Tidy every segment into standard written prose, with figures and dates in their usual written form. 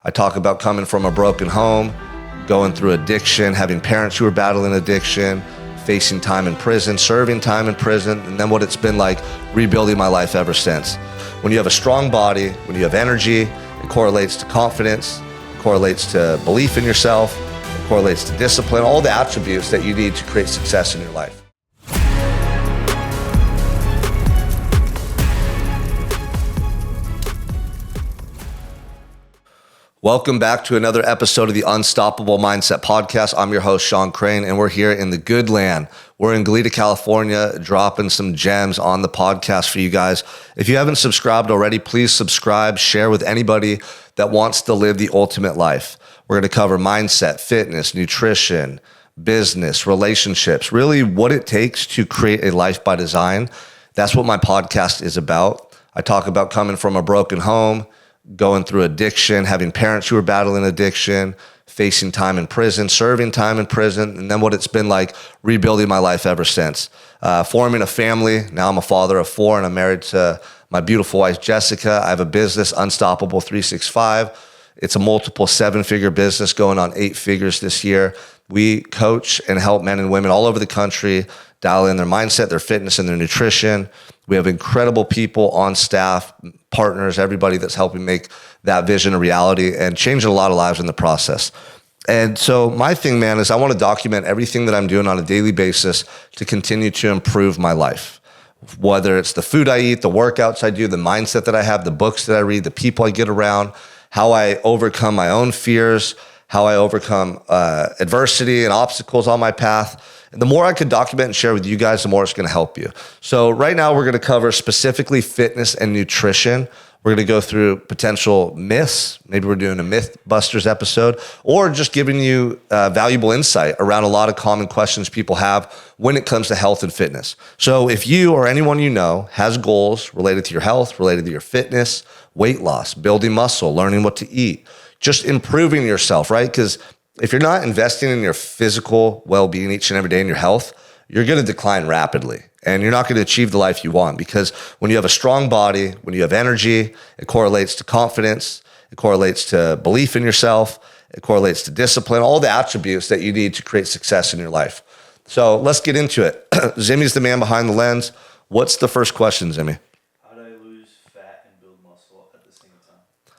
I talk about coming from a broken home, going through addiction, having parents who are battling addiction, facing time in prison, serving time in prison, and then what it's been like rebuilding my life ever since. When you have a strong body, when you have energy, it correlates to confidence, it correlates to belief in yourself, it correlates to discipline, all the attributes that you need to create success in your life. Welcome back to another episode of the Unstoppable Mindset Podcast. I'm your host, Sean Crane, and we're here in the good land. We're in Goleta, California, dropping some gems on the podcast for you guys. If you haven't subscribed already, please subscribe, share with anybody that wants to live the ultimate life. We're going to cover mindset, fitness, nutrition, business, relationships, really what it takes to create a life by design. That's what my podcast is about. I talk about coming from a broken home, going through addiction, having parents who are battling addiction, facing time in prison, serving time in prison, and then what it's been like rebuilding my life ever since. Forming a family. Now I'm a father of 4 and I'm married to my beautiful wife, Jessica. I have a business, Unstoppable 365. It's a multiple 7-figure business going on 8 figures this year. We coach and help men and women all over the country dial in their mindset, their fitness, and their nutrition. We have incredible people on staff, partners, everybody that's helping make that vision a reality and changing a lot of lives in the process. And so my thing, man, is I want to document everything that I'm doing on a daily basis to continue to improve my life. Whether it's the food I eat, the workouts I do, the mindset that I have, the books that I read, the people I get around, how I overcome my own fears, how I overcome adversity and obstacles on my path. And the more I could document and share with you guys, the more it's going to help you. So right now we're going to cover specifically fitness and nutrition. We're going to go through potential myths. Maybe we're doing a Mythbusters episode, or just giving you valuable insight around a lot of common questions people have when it comes to health and fitness. So if you or anyone you know has goals related to your health, related to your fitness, weight loss, building muscle, learning what to eat, just improving yourself, right? Because if you're not investing in your physical well-being each and every day in your health, you're going to decline rapidly and you're not going to achieve the life you want, because when you have a strong body, when you have energy, it correlates to confidence, it correlates to belief in yourself, it correlates to discipline, all the attributes that you need to create success in your life. So let's get into it. Zimmy's the man behind the lens. What's the first question, Zimmy?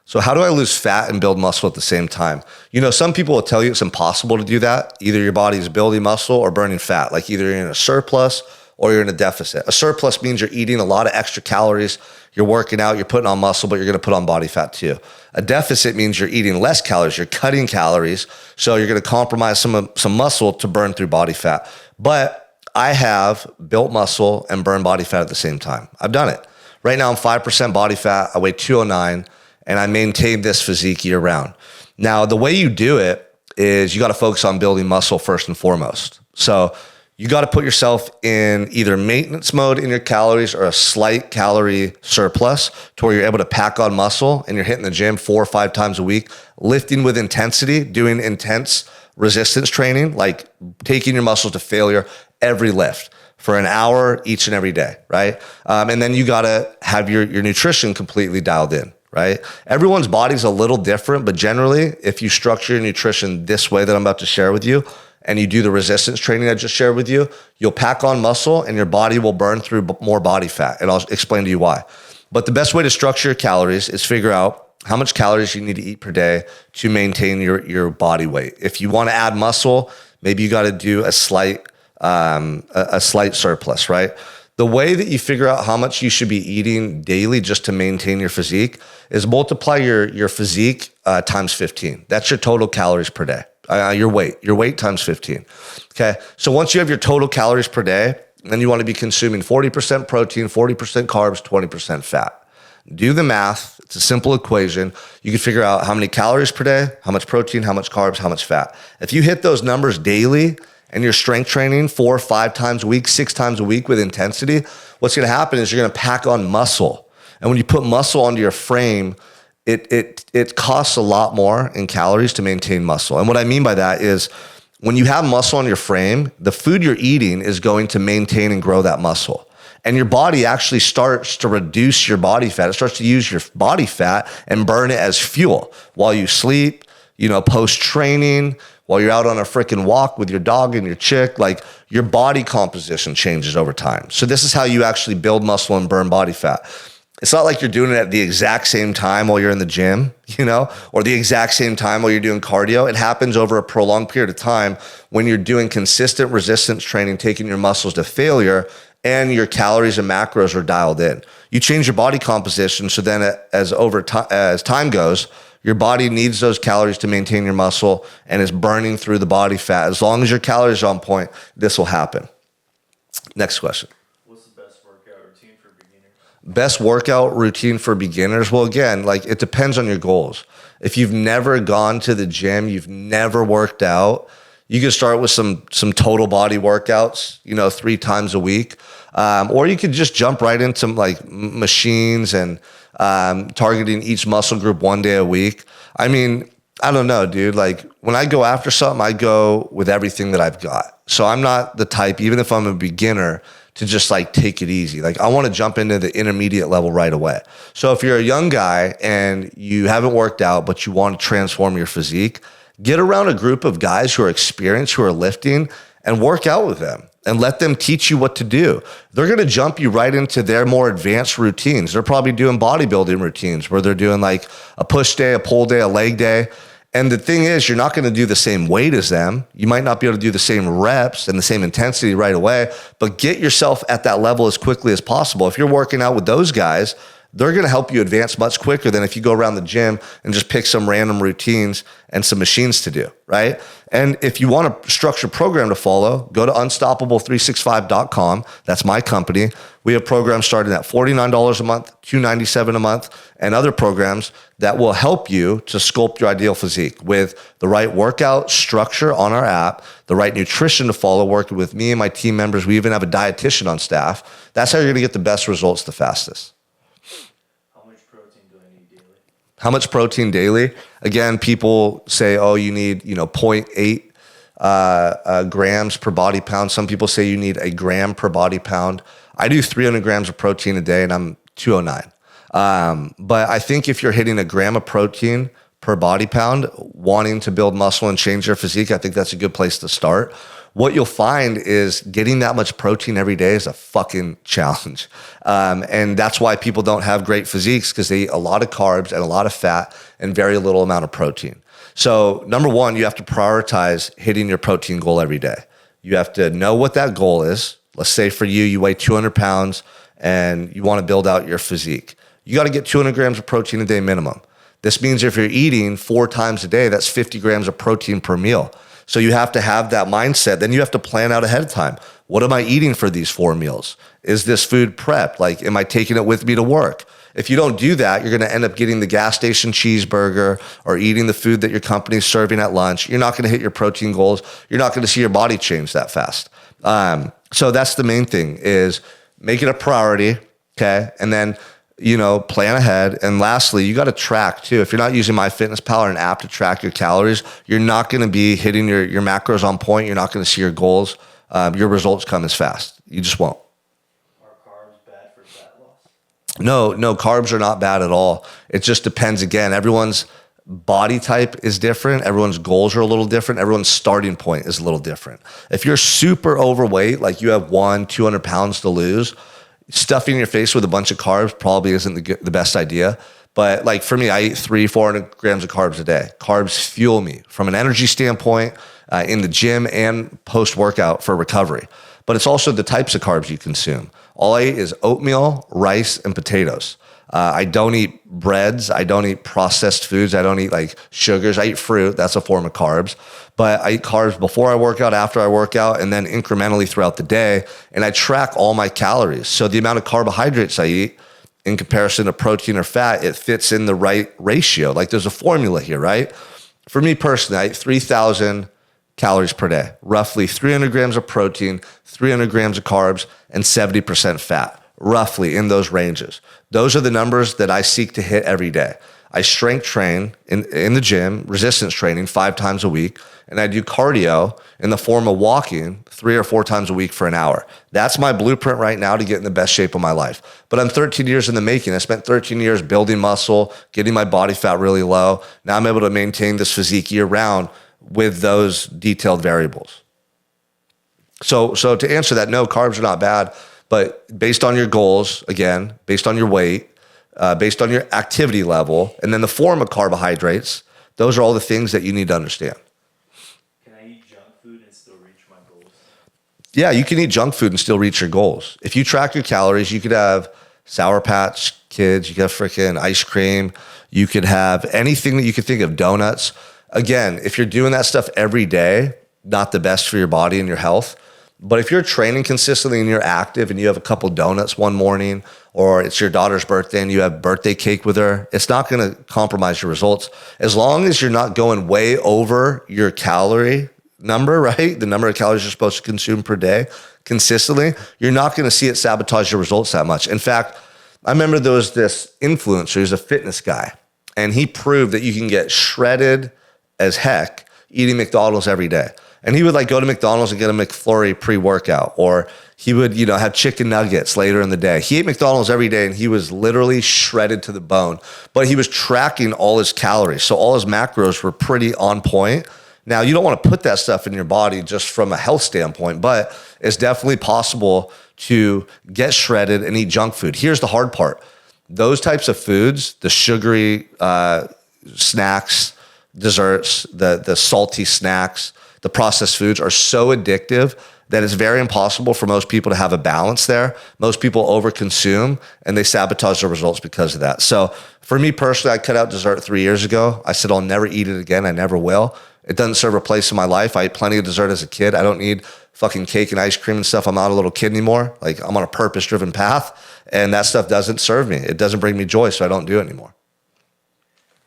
So how do I lose fat and build muscle at the same time? You know, some people will tell you it's impossible to do that. Either your body is building muscle or burning fat. Like either you're in a surplus or you're in a deficit. A surplus means you're eating a lot of extra calories. You're working out, you're putting on muscle, but you're going to put on body fat too. A deficit means you're eating less calories. You're cutting calories. So you're going to compromise some muscle to burn through body fat. But I have built muscle and burned body fat at the same time. I've done it. Right now I'm 5% body fat. I weigh 209. And I maintain this physique year round. Now, the way you do it is you got to focus on building muscle first and foremost. So you got to put yourself in either maintenance mode in your calories or a slight calorie surplus to where you're able to pack on muscle and you're hitting the gym 4 or 5 times a week, lifting with intensity, doing intense resistance training, like taking your muscles to failure every lift for an hour each and every day, right? And then you got to have your nutrition completely dialed in. Right? Everyone's body's a little different, but generally, if you structure your nutrition this way that I'm about to share with you, and you do the resistance training I just shared with you, you'll pack on muscle and your body will burn through more body fat. And I'll explain to you why. But the best way to structure your calories is figure out how much calories you need to eat per day to maintain your body weight. If you want to add muscle, maybe you got to do a slight surplus, right? The way that you figure out how much you should be eating daily just to maintain your physique is multiply your physique times 15. That's your total calories per day. Your weight times 15. Okay. So once you have your total calories per day, then you want to be consuming 40% protein, 40% carbs, 20% fat. Do the math. It's a simple equation. You can figure out how many calories per day, how much protein, how much carbs, how much fat. If you hit those numbers daily, and you're strength training 4 or 5 times a week, 6 times a week with intensity, what's going to happen is you're going to pack on muscle. And when you put muscle onto your frame, it costs a lot more in calories to maintain muscle. And what I mean by that is when you have muscle on your frame, the food you're eating is going to maintain and grow that muscle. and your body actually starts to reduce your body fat. It starts to use your body fat and burn it as fuel while you sleep, post training, while you're out on a freaking walk with your dog and your chick. Like, your body composition changes over time. So this is how you actually build muscle and burn body fat. It's not like you're doing it at the exact same time while you're in the gym, or the exact same time while you're doing cardio. It happens over a prolonged period of time when you're doing consistent resistance training, taking your muscles to failure, and your calories and macros are dialed in. You change your body composition, so then as time goes, your body needs those calories to maintain your muscle and is burning through the body fat. As long as your calories are on point, this will happen. Next question. Best workout routine for beginners? Well, again, it depends on your goals. If you've never gone to the gym, you've never worked out, you can start with some total body workouts, 3 times a week. Or you could just jump right into machines and targeting each muscle group 1 day a week. I mean, I don't know, dude. When I go after something, I go with everything that I've got. So I'm not the type, even if I'm a beginner, to just take it easy. I want to jump into the intermediate level right away. So if you're a young guy and you haven't worked out, but you want to transform your physique, get around a group of guys who are experienced, who are lifting, and work out with them and let them teach you what to do. They're going to jump you right into their more advanced routines. They're probably doing bodybuilding routines where they're doing a push day, a pull day, a leg day. And the thing is, you're not going to do the same weight as them. You might not be able to do the same reps and the same intensity right away, but get yourself at that level as quickly as possible. If you're working out with those guys, they're going to help you advance much quicker than if you go around the gym and just pick some random routines and some machines to do, right? And if you want a structured program to follow, go to unstoppable365.com. That's my company. We have programs starting at $49 a month, $297 a month, and other programs that will help you to sculpt your ideal physique with the right workout structure on our app, the right nutrition to follow, working with me and my team members. We even have a dietitian on staff. That's how you're going to get the best results the fastest. How much protein daily? Again, people say, you need, 0.8 grams per body pound. Some people say you need a gram per body pound. I do 300 grams of protein a day and I'm 209. But I think if you're hitting a gram of protein per body pound, wanting to build muscle and change your physique, I think that's a good place to start. What you'll find is getting that much protein every day is a fucking challenge. And that's why people don't have great physiques, because they eat a lot of carbs and a lot of fat and very little amount of protein. So number one, you have to prioritize hitting your protein goal every day. You have to know what that goal is. Let's say for you, you weigh 200 pounds and you want to build out your physique. You got to get 200 grams of protein a day minimum. This means if you're eating 4 times a day, that's 50 grams of protein per meal. So you have to have that mindset. Then you have to plan out ahead of time. What am I eating for these 4 meals? Is this food prepped? Am I taking it with me to work? If you don't do that, you're going to end up getting the gas station cheeseburger or eating the food that your company's serving at lunch. You're not going to hit your protein goals. You're not going to see your body change that fast. So that's the main thing, is make it a priority, okay? And then, plan ahead. And lastly, you got to track too. If you're not using MyFitnessPal or an app to track your calories, you're not going to be hitting your macros on point. You're not going to see your goals. Your results come as fast. You just won't. Are carbs bad for fat loss? No, carbs are not bad at all. It just depends. Again, everyone's body type is different. Everyone's goals are a little different. Everyone's starting point is a little different. If you're super overweight, like you have 200 pounds to lose, stuffing your face with a bunch of carbs probably isn't the best idea. But for me, I eat 400 grams of carbs a day. Carbs fuel me from an energy standpoint in the gym and post-workout for recovery. But it's also the types of carbs you consume. All I eat is oatmeal, rice, and potatoes. I don't eat breads. I don't eat processed foods. I don't eat sugars. I eat fruit. That's a form of carbs. But I eat carbs before I work out, after I work out, and then incrementally throughout the day. And I track all my calories. So the amount of carbohydrates I eat in comparison to protein or fat, it fits in the right ratio. There's a formula here, right? For me personally, I eat 3,000 calories per day, roughly 300 grams of protein, 300 grams of carbs, and 70% fat. Roughly in those ranges. Those are the numbers that I seek to hit every day. I strength train in the gym, resistance training 5 times a week, and I do cardio in the form of walking 3 or 4 times a week for an hour. That's my blueprint right now to get in the best shape of my life. But I'm 13 years in the making. I spent 13 years building muscle, getting my body fat really low. Now I'm able to maintain this physique year round with those detailed variables. So to answer that, no, carbs are not bad, but based on your goals, again, based on your weight, based on your activity level, and then the form of carbohydrates, those are all the things that you need to understand. Can I eat junk food and still reach my goals? Yeah, you can eat junk food and still reach your goals. If you track your calories, you could have Sour Patch Kids, you could have freaking ice cream, you could have anything that you could think of, donuts. Again, if you're doing that stuff every day, not the best for your body and your health. But if you're training consistently and you're active and you have a couple donuts one morning, or it's your daughter's birthday and you have birthday cake with her, it's not going to compromise your results. As long as you're not going way over your calorie number, right? The number of calories you're supposed to consume per day consistently, you're not going to see it sabotage your results that much. In fact, I remember there was this influencer, he's a fitness guy, and he proved that you can get shredded as heck eating McDonald's every day. And he would like go to McDonald's and get a McFlurry pre-workout, or he would, have chicken nuggets later in the day. He ate McDonald's every day and he was literally shredded to the bone, but he was tracking all his calories. So all his macros were pretty on point. Now, you don't want to put that stuff in your body just from a health standpoint, but it's definitely possible to get shredded and eat junk food. Here's the hard part. Those types of foods, the sugary snacks, desserts, the salty snacks, the processed foods are so addictive that it's very impossible for most people to have a balance there. Most people overconsume and they sabotage their results because of that. So for me personally, I cut out dessert 3 years ago. I said, I'll never eat it again. I never will. It doesn't serve a place in my life. I ate plenty of dessert as a kid. I don't need fucking cake and ice cream and stuff. I'm not a little kid anymore. Like, I'm on a purpose-driven path, and that stuff doesn't serve me. It doesn't bring me joy, so I don't do it anymore.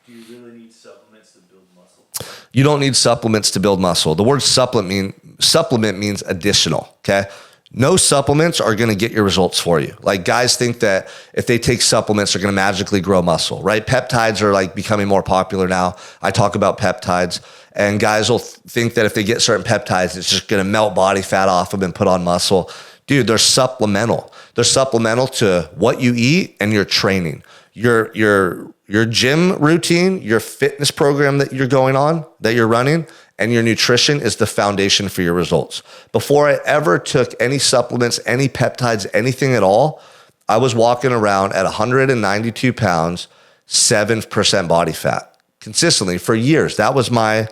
Do you really need supplements to build muscle? You don't need supplements to build muscle. The word supplement means additional, okay? No supplements are going to get your results for you. Like, guys think that if they take supplements, they're going to magically grow muscle, right? Peptides are like becoming more popular now. I talk about peptides, and guys will think that if they get certain peptides, it's just going to melt body fat off them and put on muscle. Dude, they're supplemental. They're supplemental to what you eat and your training. Your gym routine, your fitness program that you're going on, that you're running, and your nutrition is the foundation for your results. Before I ever took any supplements, any peptides, anything at all, I was walking around at 192 pounds, 7% body fat consistently for years. That was my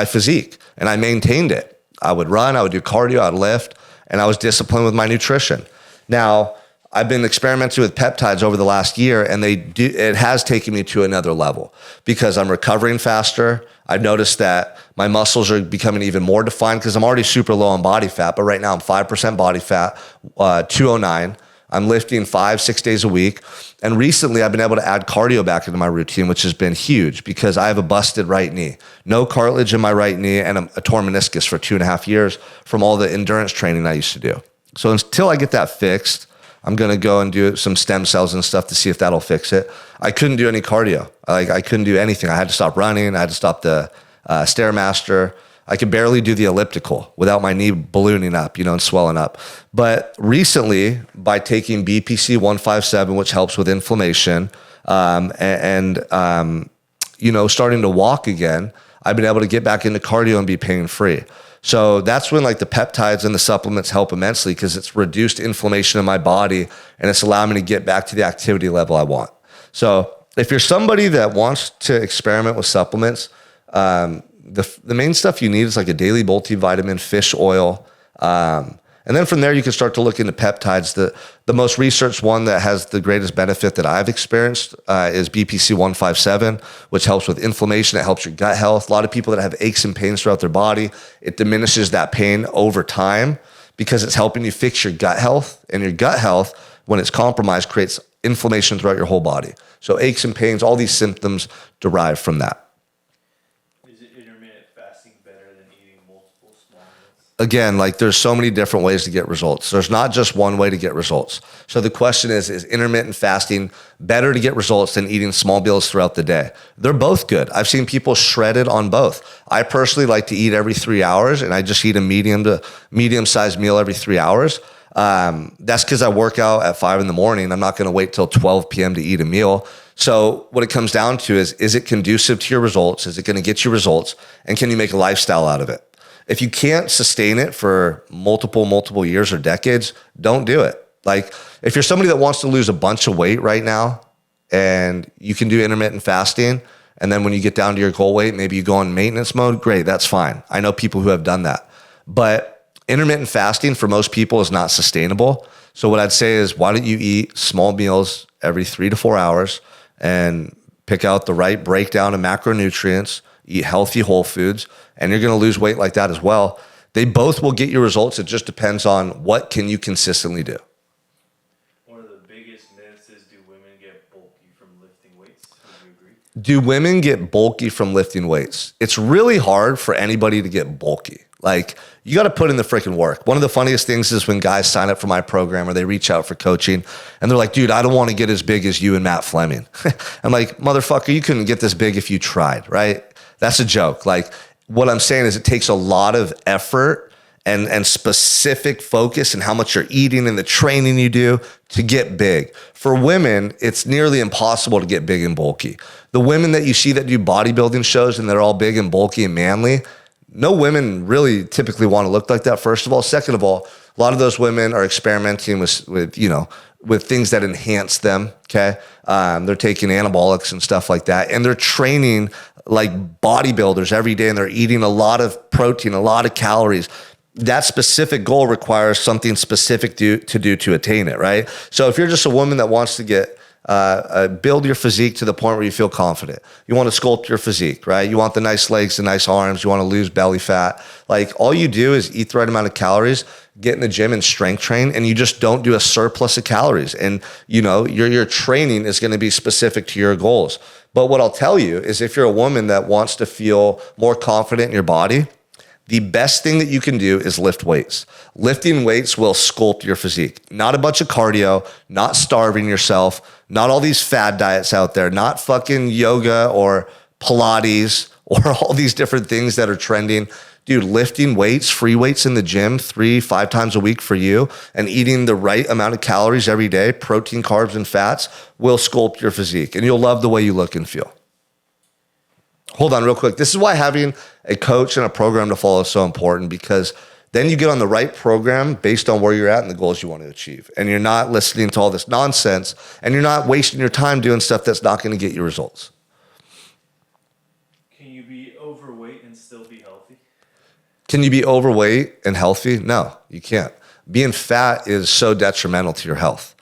physique, and I maintained it. I would run, I would do cardio, I'd lift, and I was disciplined with my nutrition. Now, I've been experimenting with peptides over the last year, and it has taken me to another level because I'm recovering faster. I've noticed that my muscles are becoming even more defined because I'm already super low on body fat, but right now I'm 5% body fat, 209. I'm lifting 5-6 days a week. And recently I've been able to add cardio back into my routine, which has been huge because I have a busted right knee, no cartilage in my right knee, and a torn meniscus for 2.5 years from all the endurance training I used to do. So until I get that fixed, I'm going to go and do some stem cells and stuff to see if that'll fix it. I couldn't do any cardio. I couldn't do anything. I had to stop running. I had to stop the Stairmaster. I could barely do the elliptical without my knee ballooning up, and swelling up. But recently, by taking BPC 157, which helps with inflammation, and starting to walk again, I've been able to get back into cardio and be pain-free. So that's when like the peptides and the supplements help immensely because it's reduced inflammation in my body and it's allowing me to get back to the activity level I want. So if you're somebody that wants to experiment with supplements, the main stuff you need is like a daily multivitamin, fish oil. And then from there, you can start to look into peptides. The most researched one that has the greatest benefit that I've experienced is BPC 157, which helps with inflammation. It helps your gut health. A lot of people that have aches and pains throughout their body, it diminishes that pain over time because it's helping you fix your gut health. And your gut health, when it's compromised, creates inflammation throughout your whole body. So aches and pains, all these symptoms derive from that. Is it intermittent fasting better than eating multiple small meals? again, like there's so many different ways to get results. There's not just one way to get results. So the question is intermittent fasting better to get results than eating small meals throughout the day? They're both good. I've seen people shredded on both. I personally like to eat every 3 hours, and I just eat a medium sized meal every 3 hours. That's because I work out at 5 a.m. I'm not going to wait till 12 p.m. to eat a meal. So what it comes down to is it conducive to your results? Is it going to get you results? And can you make a lifestyle out of it? If you can't sustain it for multiple years or decades, don't do it. Like if you're somebody that wants to lose a bunch of weight right now and you can do intermittent fasting, and then when you get down to your goal weight, maybe you go on maintenance mode, great, that's fine. I know people who have done that. But intermittent fasting for most people is not sustainable. So what I'd say is, why don't you eat small meals every 3 to 4 hours and pick out the right breakdown of macronutrients, eat healthy whole foods, and you're going to lose weight like that as well. They both will get you results. It just depends on what can you consistently do. One of the biggest myths is, do women get bulky from lifting weights? Would you agree? Do women get bulky from lifting weights? It's really hard for anybody to get bulky. Like, you got to put in the freaking work. One of the funniest things is when guys sign up for my program or they reach out for coaching and they're like, dude, I don't want to get as big as you and Matt Fleming. I'm like, motherfucker, you couldn't get this big if you tried, right? That's a joke. Like, what I'm saying is it takes a lot of effort and specific focus and how much you're eating and the training you do to get big. For women, it's nearly impossible to get big and bulky. The women that you see that do bodybuilding shows and they're all big and bulky and manly, no women really typically want to look like that, first of all. Second of all, a lot of those women are experimenting with things that enhance them, okay? They're taking anabolics and stuff like that, and they're training like bodybuilders every day, and they're eating a lot of protein, a lot of calories. That specific goal requires something specific to attain it, right? So if you're just a woman that wants to get build your physique to the point where you feel confident. You want to sculpt your physique, right? You want the nice legs, the nice arms. You want to lose belly fat. Like, all you do is eat the right amount of calories, get in the gym and strength train, and you just don't do a surplus of calories. And your training is going to be specific to your goals. But what I'll tell you is, if you're a woman that wants to feel more confident in your body, the best thing that you can do is lift weights. Lifting weights will sculpt your physique. Not a bunch of cardio, not starving yourself, not all these fad diets out there, not fucking yoga or Pilates or all these different things that are trending. Dude, lifting weights, free weights in the gym 3-5 times a week for you, and eating the right amount of calories every day, protein, carbs, and fats, will sculpt your physique, and you'll love the way you look and feel. Hold on real quick. This is why having a coach and a program to follow is so important, because then you get on the right program based on where you're at and the goals you want to achieve. And you're not listening to all this nonsense, and you're not wasting your time doing stuff that's not going to get you results. Can you be overweight and still be healthy? Can you be overweight and healthy? No, you can't. Being fat is so detrimental to your health.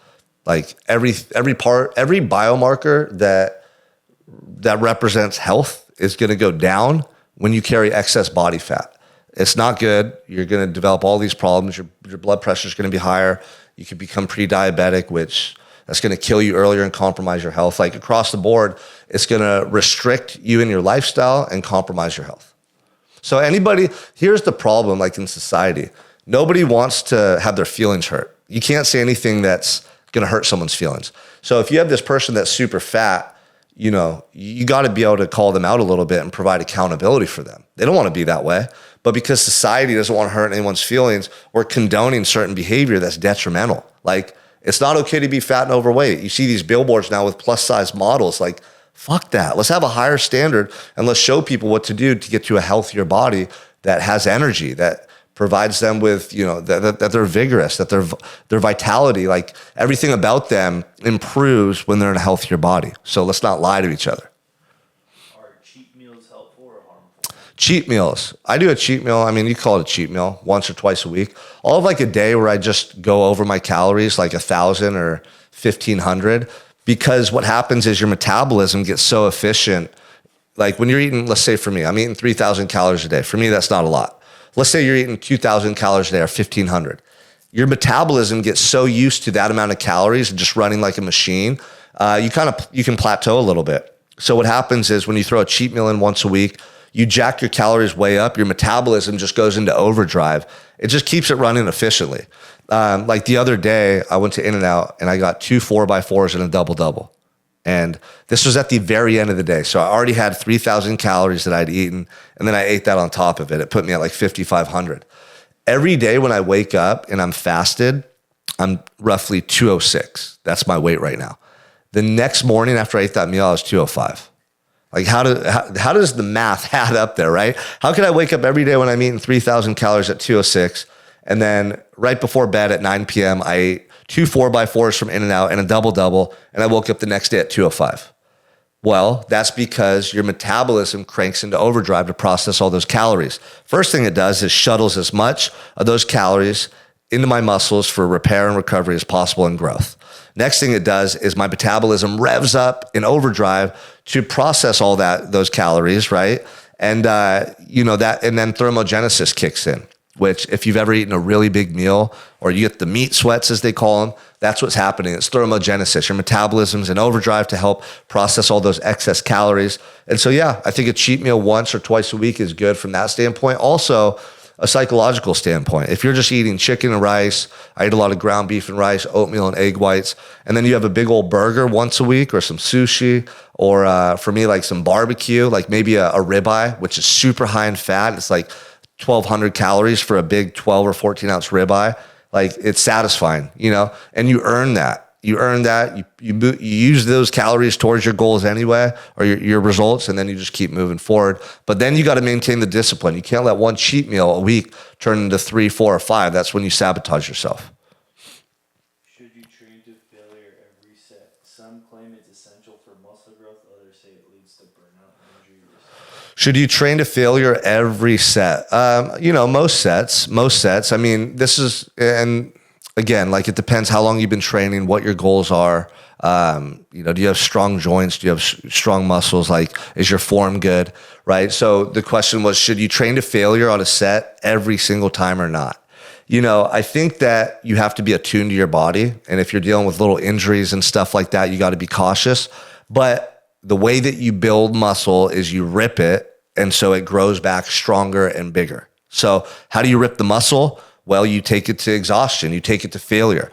Like every biomarker that represents health is going to go down when you carry excess body fat. It's not good. You're going to develop all these problems. Your blood pressure is going to be higher. You could become pre-diabetic, which that's going to kill you earlier and compromise your health. Like, across the board, it's going to restrict you in your lifestyle and compromise your health. So here's the problem, like in society, nobody wants to have their feelings hurt. You can't say anything that's going to hurt someone's feelings. So if you have this person that's super fat, you got to be able to call them out a little bit and provide accountability for them. They don't want to be that way. But because society doesn't want to hurt anyone's feelings, we're condoning certain behavior that's detrimental. Like, it's not okay to be fat and overweight. You see these billboards now with plus size models. Like, fuck that. Let's have a higher standard, and let's show people what to do to get to a healthier body that has energy, that provides them with, that they're vigorous, that their vitality, like everything about them improves when they're in a healthier body. So let's not lie to each other. Are cheat meals helpful or harmful? Cheat meals. I do a cheat meal. I mean, you call it a cheat meal once or twice a week. I'll have like a day where I just go over my calories, like 1,000 or 1,500, because what happens is your metabolism gets so efficient. Like, when you're eating, let's say for me, I'm eating 3,000 calories a day. For me, that's not a lot. Let's say you're eating 2,000 calories a day or 1,500. Your metabolism gets so used to that amount of calories and just running like a machine, you can plateau a little bit. So what happens is, when you throw a cheat meal in once a week, you jack your calories way up, your metabolism just goes into overdrive. It just keeps it running efficiently. Like the other day, I went to In-N-Out and I got 2 4x4s and a double-double. And this was at the very end of the day. So I already had 3,000 calories that I'd eaten, and then I ate that on top of it. It put me at like 5,500. Every day when I wake up and I'm fasted, I'm roughly 206. That's my weight right now. The next morning after I ate that meal, I was 205. Like how does the math add up there, right? How can I wake up every day when I'm eating 3,000 calories at 206, and then right before bed at 9 p.m., I ate 2 4x4s from In-N-Out and a double-double, and I woke up the next day at 205. Well, that's because your metabolism cranks into overdrive to process all those calories. First thing it does is shuttles as much of those calories into my muscles for repair and recovery as possible and growth. Next thing it does is my metabolism revs up in overdrive to process all those calories, right? And and then thermogenesis kicks in, which if you've ever eaten a really big meal or you get the meat sweats as they call them, that's what's happening. It's thermogenesis. Your metabolism's in overdrive to help process all those excess calories. And so, yeah, I think a cheat meal once or twice a week is good from that standpoint. Also, a psychological standpoint. If you're just eating chicken and rice, I eat a lot of ground beef and rice, oatmeal and egg whites, and then you have a big old burger once a week or some sushi, or for me, like some barbecue, like maybe a ribeye, which is super high in fat. It's like 1,200 calories for a big 12 or 14 ounce ribeye. Like it's satisfying, and you earn that. You earn that. You use those calories towards your goals anyway, or your results, and then you just keep moving forward. But then you got to maintain the discipline. You can't let one cheat meal a week turn into 3, 4, or 5. That's when you sabotage yourself. Should you train to failure every set? Some claim it's essential for muscle growth. Others say it leads to burnout and injury risk. Should you train to failure every set? Most sets. I mean, this is, and again, like it depends how long you've been training, what your goals are. Do you have strong joints? Do you have strong muscles? Like, is your form good? Right. So the question was, should you train to failure on a set every single time or not? I think that you have to be attuned to your body. And if you're dealing with little injuries and stuff like that, you got to be cautious. But the way that you build muscle is you rip it. And so it grows back stronger and bigger. So how do you rip the muscle? Well, you take it to exhaustion. You take it to failure.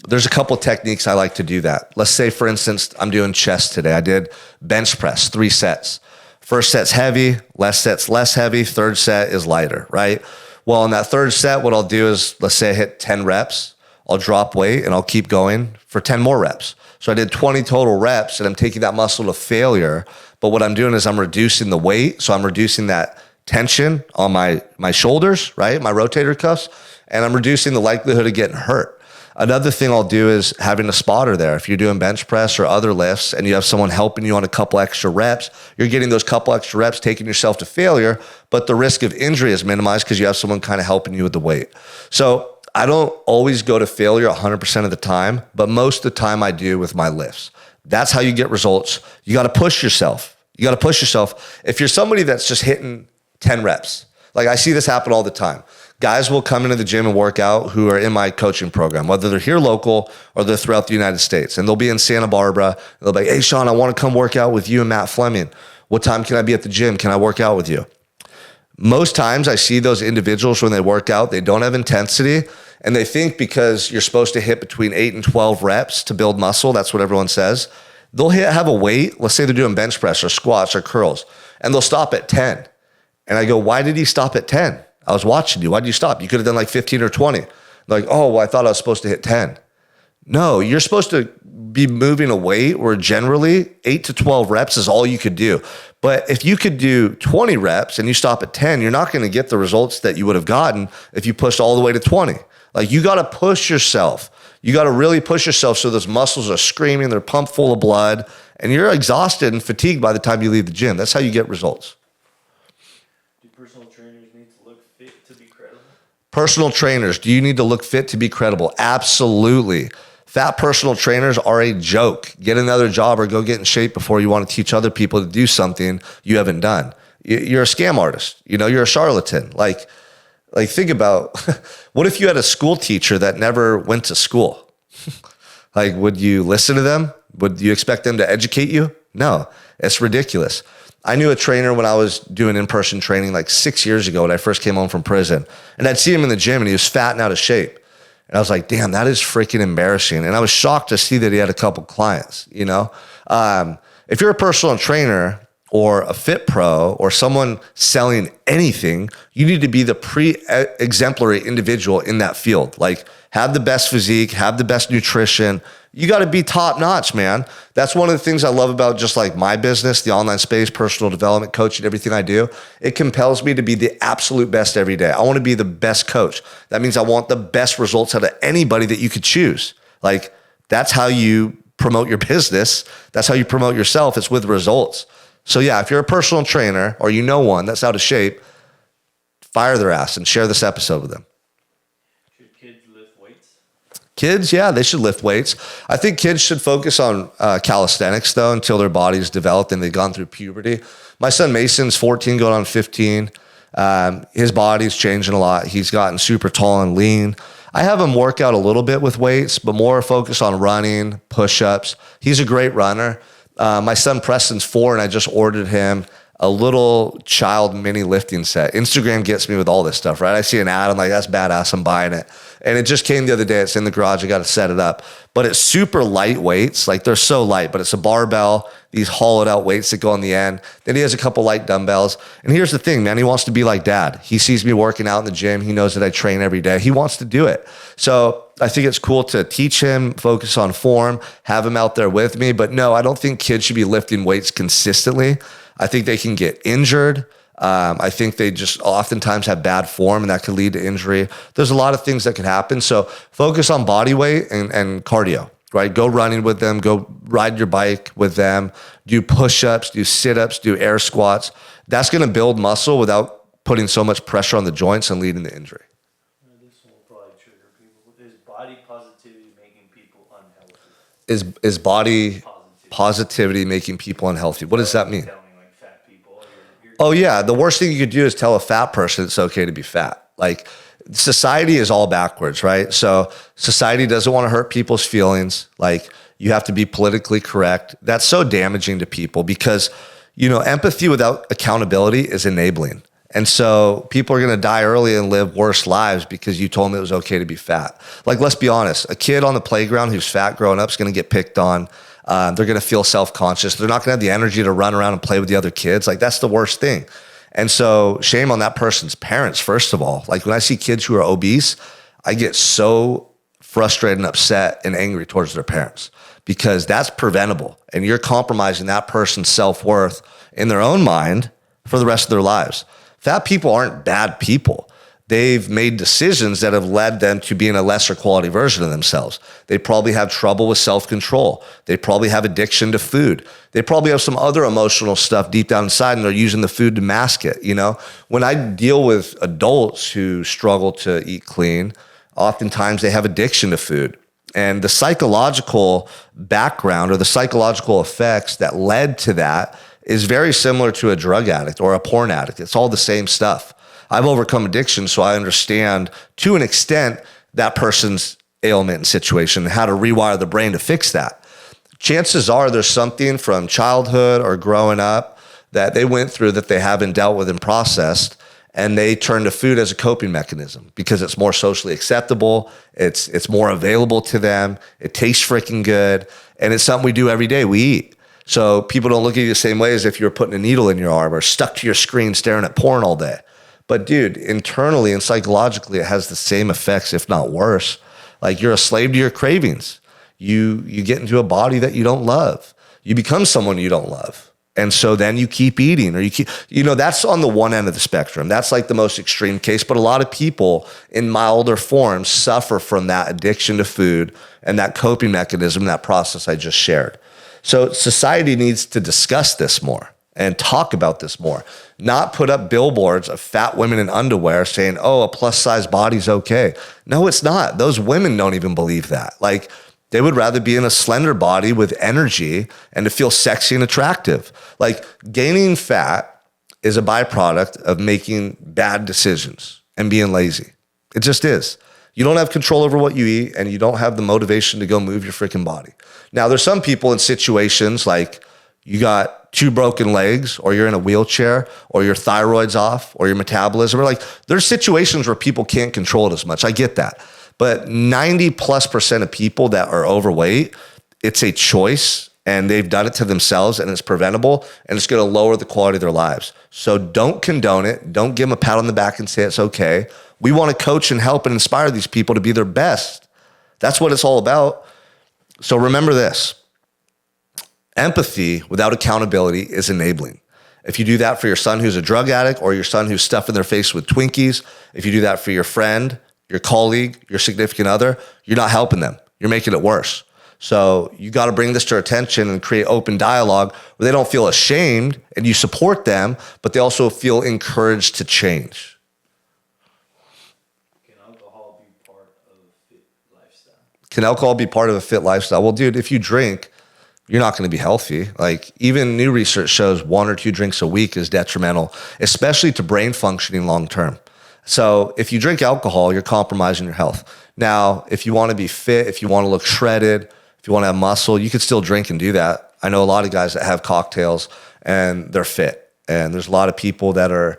There's a couple techniques I like to do that. Let's say, for instance, I'm doing chest today. I did bench press, 3 sets. First set's heavy, last set's less heavy, third set is lighter, right? Well, in that third set, what I'll do is, let's say I hit 10 reps, I'll drop weight and I'll keep going for 10 more reps. So I did 20 total reps and I'm taking that muscle to failure. But what I'm doing is I'm reducing the weight. So I'm reducing that tension on my shoulders, right? My rotator cuffs. And I'm reducing the likelihood of getting hurt. Another thing I'll do is having a spotter there. If you're doing bench press or other lifts and you have someone helping you on a couple extra reps, you're getting those couple extra reps, taking yourself to failure, but the risk of injury is minimized because you have someone kind of helping you with the weight. So I don't always go to failure 100% of the time, but most of the time I do with my lifts. That's how you get results. You got to push yourself. If you're somebody that's just hitting 10 reps, like I see this happen all the time. Guys will come into the gym and work out who are in my coaching program, whether they're here local or they're throughout the United States. And they'll be in Santa Barbara. And they'll be like, hey, Sean, I want to come work out with you and Matt Fleming. What time can I be at the gym? Can I work out with you? Most times I see those individuals when they work out, they don't have intensity. And they think because you're supposed to hit between 8 and 12 reps to build muscle, that's what everyone says. They'll have a weight. Let's say they're doing bench press or squats or curls, and they'll stop at 10. And I go, why did he stop at 10? I was watching you. Why did you stop? You could have done like 15 or 20. They're like, oh, well, I thought I was supposed to hit 10. No, you're supposed to be moving a weight where generally 8 to 12 reps is all you could do. But if you could do 20 reps and you stop at 10, you're not going to get the results that you would have gotten if you pushed all the way to 20. Like you got to push yourself. You got to really push yourself so those muscles are screaming, they're pumped full of blood, and you're exhausted and fatigued by the time you leave the gym. That's how you get results. Personal trainers need to look fit to be credible? Personal trainers, do you need to look fit to be credible? Absolutely. Fat personal trainers are a joke. Get another job or go get in shape before you want to teach other people to do something you haven't done. You're a scam artist. You're a charlatan. Like think about, what if you had a school teacher that never went to school? Like, would you listen to them? Would you expect them to educate you? No, it's ridiculous. I knew a trainer when I was doing in-person training like 6 years ago when I first came home from prison. And I'd see him in the gym and he was fat and out of shape. And I was like, damn, that is freaking embarrassing. And I was shocked to see that he had a couple clients, you know? If you're a personal trainer or a fit pro or someone selling anything, you need to be the exemplary individual in that field. Like, have the best physique, have the best nutrition. You got to be top notch, man. That's one of the things I love about just like my business, the online space, personal development, coaching, everything I do. It compels me to be the absolute best every day. I want to be the best coach. That means I want the best results out of anybody that you could choose. Like, that's how you promote your business. That's how you promote yourself. It's with results. So yeah, if you're a personal trainer or you know one that's out of shape, fire their ass and share this episode with them. Should kids lift weights? Kids, yeah, they should lift weights. I think kids should focus on calisthenics though until their body's developed and they've gone through puberty. My son Mason's 14 going on 15. His body's changing a lot. He's gotten super tall and lean. I have him work out a little bit with weights, but more focus on running, push-ups. He's a great runner. My son Preston's 4 and I just ordered him a little child mini lifting set. Instagram gets me with all this stuff, right? I see an ad, I'm like, that's badass, I'm buying it. And it just came the other day. It's in the garage. I got to set it up. But it's super light weights. Like, they're so light, but it's a barbell, these hollowed out weights that go on the end. Then he has a couple light dumbbells. And here's the thing, man. He wants to be like dad. He sees me working out in the gym. He knows that I train every day. He wants to do it. So I think it's cool to teach him, focus on form, have him out there with me. But no, I don't think kids should be lifting weights consistently. I think they can get injured. I think they just oftentimes have bad form and that could lead to injury. There's a lot of things that could happen. So focus on body weight and cardio, right? Go running with them, go ride your bike with them, do push-ups, do sit-ups, do air squats. That's going to build muscle without putting so much pressure on the joints and leading to injury. This one will probably trigger people. Is body positivity making people unhealthy? Is body positivity making people unhealthy? What does that mean? Oh yeah, the worst thing you could do is tell a fat person it's okay to be fat. Like, society is all backwards, right? So society doesn't want to hurt people's feelings. Like, you have to be politically correct. That's so damaging to people because, you know, empathy without accountability is enabling. And so people are going to die early and live worse lives because you told them it was okay to be fat. Like, let's be honest, a kid on the playground who's fat growing up is going to get picked on. They're going to feel self-conscious. They're not going to have the energy to run around and play with the other kids. Like, that's the worst thing. And so shame on that person's parents, first of all. Like, when I see kids who are obese, I get so frustrated and upset and angry towards their parents because that's preventable. And you're compromising that person's self-worth in their own mind for the rest of their lives. Fat people aren't bad people. They've made decisions that have led them to being a lesser quality version of themselves. They probably have trouble with self-control. They probably have addiction to food. They probably have some other emotional stuff deep down inside and they're using the food to mask it, you know? When I deal with adults who struggle to eat clean, oftentimes they have addiction to food. And the psychological background or the psychological effects that led to that is very similar to a drug addict or a porn addict. It's all the same stuff. I've overcome addiction, so I understand to an extent that person's ailment and situation and how to rewire the brain to fix that. Chances are there's something from childhood or growing up that they went through that they haven't dealt with and processed, and they turn to food as a coping mechanism because it's more socially acceptable, it's more available to them, it tastes freaking good, and it's something we do every day, we eat. So people don't look at you the same way as if you're putting a needle in your arm or stuck to your screen staring at porn all day. But dude, internally and psychologically, it has the same effects, if not worse. Like, you're a slave to your cravings. You get into a body that you don't love. You become someone you don't love. And so then you keep eating or that's on the one end of the spectrum. That's like the most extreme case. But a lot of people in milder forms suffer from that addiction to food and that coping mechanism, that process I just shared. So society needs to discuss this more and talk about this more, not put up billboards of fat women in underwear saying, oh, a plus size body's okay. No, it's not. Those women don't even believe that. Like, they would rather be in a slender body with energy and to feel sexy and attractive. Like, gaining fat is a byproduct of making bad decisions and being lazy. It just is. You don't have control over what you eat and you don't have the motivation to go move your freaking body. Now, there's some people in situations like you got two broken legs, or you're in a wheelchair, or your thyroid's off, or your metabolism, or like there's situations where people can't control it as much. I get that. But 90+% of people that are overweight, it's a choice and they've done it to themselves and it's preventable and it's going to lower the quality of their lives. So don't condone it. Don't give them a pat on the back and say it's okay. We want to coach and help and inspire these people to be their best. That's what it's all about. So remember this. Empathy without accountability is enabling. If you do that for your son who's a drug addict or your son who's stuffing their face with Twinkies, if you do that for your friend, your colleague, your significant other, you're not helping them. You're making it worse. So you got to bring this to their attention and create open dialogue where they don't feel ashamed and you support them, but they also feel encouraged to change. Can alcohol be part of a fit lifestyle? Can alcohol be part of a fit lifestyle? Well, dude, if you drink, you're not going to be healthy. Like even new research shows 1 or 2 drinks a week is detrimental, especially to brain functioning long term. So if you drink alcohol, you're compromising your health. Now, if you want to be fit, if you want to look shredded, if you want to have muscle, you can still drink and do that. I know a lot of guys that have cocktails and they're fit. And there's a lot of people that are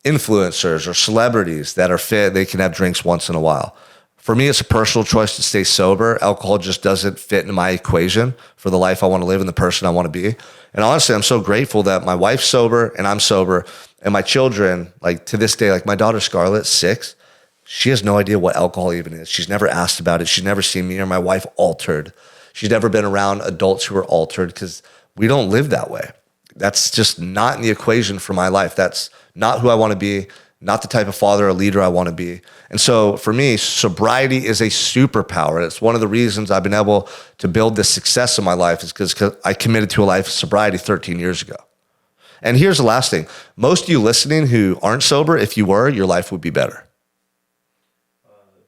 influencers or celebrities that are fit. They can have drinks once in a while. For me, it's a personal choice to stay sober. Alcohol just doesn't fit into my equation for the life I want to live and the person I want to be. And honestly, I'm so grateful that my wife's sober and I'm sober. And my children, like to this day, like my daughter Scarlett, 6, she has no idea what alcohol even is. She's never asked about it. She's never seen me or my wife altered. She's never been around adults who are altered because we don't live that way. That's just not in the equation for my life. That's not who I want to be, not the type of father or leader I want to be. And so for me, sobriety is a superpower. It's one of the reasons I've been able to build this success in my life is because I committed to a life of sobriety 13 years ago. And here's the last thing. Most of you listening who aren't sober, if you were, your life would be better.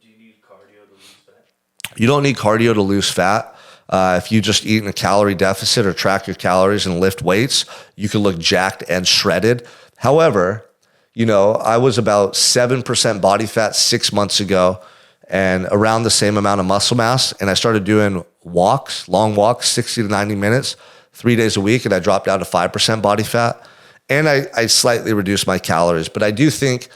Do you need cardio to lose fat? You don't need cardio to lose fat. If you just eat in a calorie deficit or track your calories and lift weights, you can look jacked and shredded. However, you know, I was about 7% body fat 6 months ago and around the same amount of muscle mass. And I started doing walks, long walks, 60 to 90 minutes, 3 days a week. And I dropped down to 5% body fat. And I slightly reduced my calories. But I do think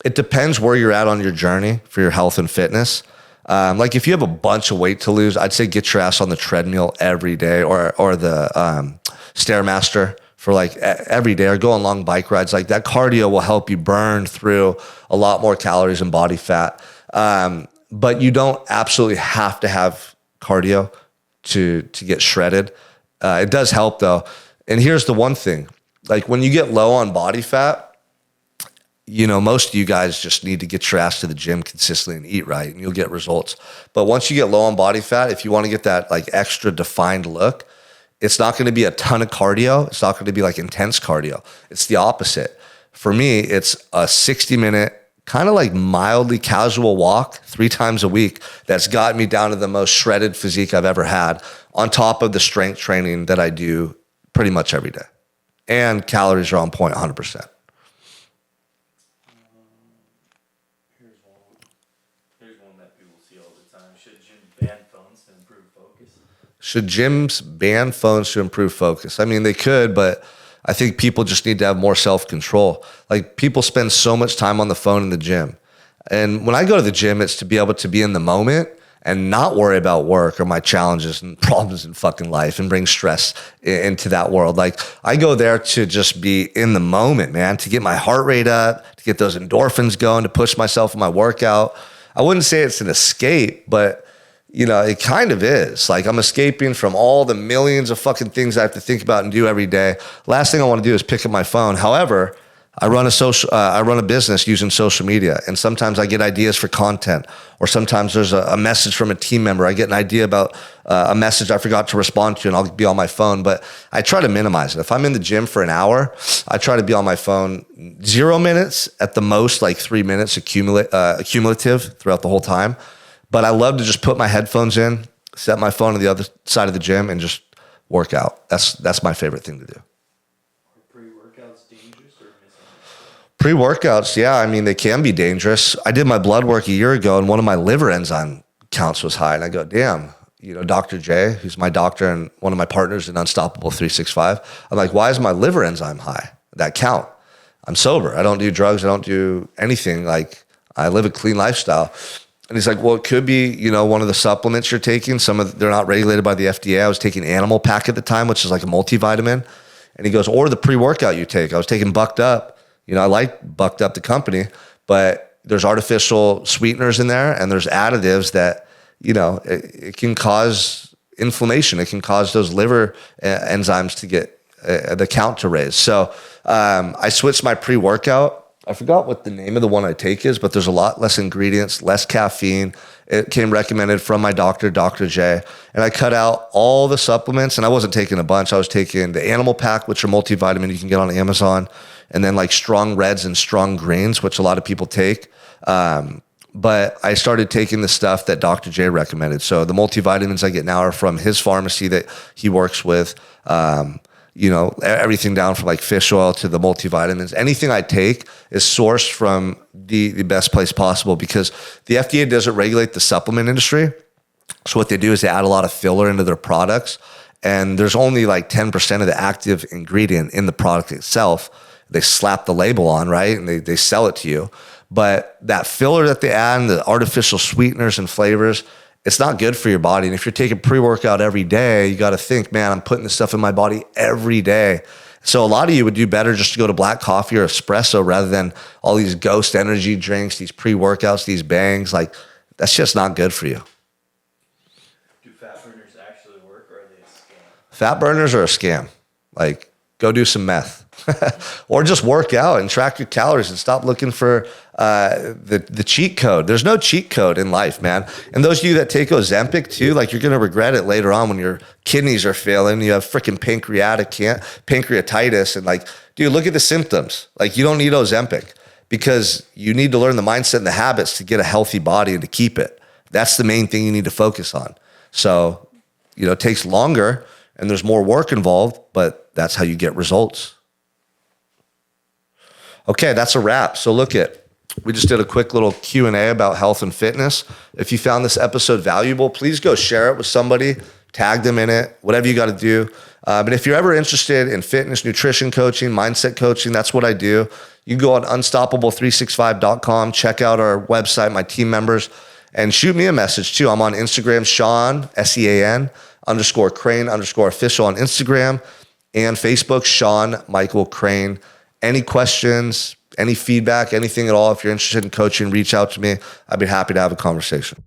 it depends where you're at on your journey for your health and fitness. Like if you have a bunch of weight to lose, I'd say get your ass on the treadmill every day or the Stairmaster for like every day, or go on long bike rides. Like that cardio will help you burn through a lot more calories and body fat. But you don't absolutely have to have cardio to get shredded. It does help though. And here's the one thing, like when you get low on body fat, you know, most of you guys just need to get your ass to the gym consistently and eat right and you'll get results. But once you get low on body fat, if you want to get that like extra defined look, it's not going to be a ton of cardio. It's not going to be like intense cardio. It's the opposite. For me, it's a 60-minute kind of like mildly casual walk 3 times a week that's gotten me down to the most shredded physique I've ever had, on top of the strength training that I do pretty much every day. And calories are on point 100%. Here's one that people see all the time. Should gyms ban phones to improve focus? Should gyms ban phones to improve focus? I mean, they could, but I think people just need to have more self-control. Like people spend so much time on the phone in the gym. And when I go to the gym, it's to be able to be in the moment and not worry about work or my challenges and problems in fucking life and bring stress into that world. Like I go there to just be in the moment, man, to get my heart rate up, to get those endorphins going, to push myself in my workout. I wouldn't say it's an escape, but you know, it kind of is. Like I'm escaping from all the millions of fucking things I have to think about and do every day. Last thing I want to do is pick up my phone. However, I run a business using social media, and sometimes I get ideas for content, or sometimes there's a message from a team member. I get an idea about a message I forgot to respond to, and I'll be on my phone. But I try to minimize it. If I'm in the gym for an hour, I try to be on my phone 0 minutes at the most, like 3 minutes accumulative throughout the whole time. But I love to just put my headphones in, set my phone on the other side of the gym, and just work out. That's my favorite thing to do. Are pre-workouts dangerous or misunderstood? Pre-workouts, yeah, I mean, they can be dangerous. I did my blood work a year ago, and one of my liver enzyme counts was high. And I go, damn, Dr. J, who's my doctor and one of my partners in Unstoppable 365. I'm like, why is my liver enzyme high? That count. I'm sober. I don't do drugs. I don't do anything. Like, I live a clean lifestyle. And he's like, well, it could be, one of the supplements you're taking. They're not regulated by the FDA. I was taking Animal Pack at the time, which is like a multivitamin. And he goes, or the pre-workout you take. I was taking Bucked Up. I like Bucked Up, the company, but there's artificial sweeteners in there and there's additives that, it can cause inflammation. It can cause those liver enzymes to get the count to raise. So I switched my pre-workout. I forgot what the name of the one I take is, but there's a lot less ingredients, less caffeine. It came recommended from my doctor, Dr. J. And I cut out all the supplements, and I wasn't taking a bunch. I was taking the Animal Pack, which are multivitamin you can get on Amazon, and then like strong reds and strong greens, which a lot of people take. But I started taking the stuff that Dr. J recommended. So the multivitamins I get now are from his pharmacy that he works with. Everything down from like fish oil to the multivitamins. Anything I take is sourced from the best place possible because the FDA doesn't regulate the supplement industry. So what they do is they add a lot of filler into their products, and there's only like 10% of the active ingredient in the product itself. They slap the label on, right? And they sell it to you. But that filler that they add and the artificial sweeteners and flavors, it's not good for your body. And if you're taking pre-workout every day, you got to think, man, I'm putting this stuff in my body every day. So a lot of you would do better just to go to black coffee or espresso rather than all these ghost energy drinks, these pre-workouts, these bangs. Like, that's just not good for you. Do fat burners actually work, or are they a scam? Fat burners are a scam. Like, go do some meth. Or just work out and track your calories and stop looking for the cheat code. There's no cheat code in life, man. And those of you that take Ozempic too, like, you're going to regret it later on when your kidneys are failing. You have freaking pancreatitis. And like, dude, look at the symptoms. Like, you don't need Ozempic because you need to learn the mindset and the habits to get a healthy body and to keep it. That's the main thing you need to focus on. So, it takes longer and there's more work involved, but that's how you get results. Okay, that's a wrap. So we just did a quick little Q&A about health and fitness. If you found this episode valuable, please go share it with somebody, tag them in it, whatever you got to do. But if you're ever interested in fitness, nutrition coaching, mindset coaching, that's what I do. You can go on unstoppable365.com, check out our website, my team members, and shoot me a message too. I'm on Instagram, Sean, SEAN, _Crane_official on Instagram, and Facebook, Sean Michael Crane. Any questions, any feedback, anything at all, if you're interested in coaching, reach out to me. I'd be happy to have a conversation.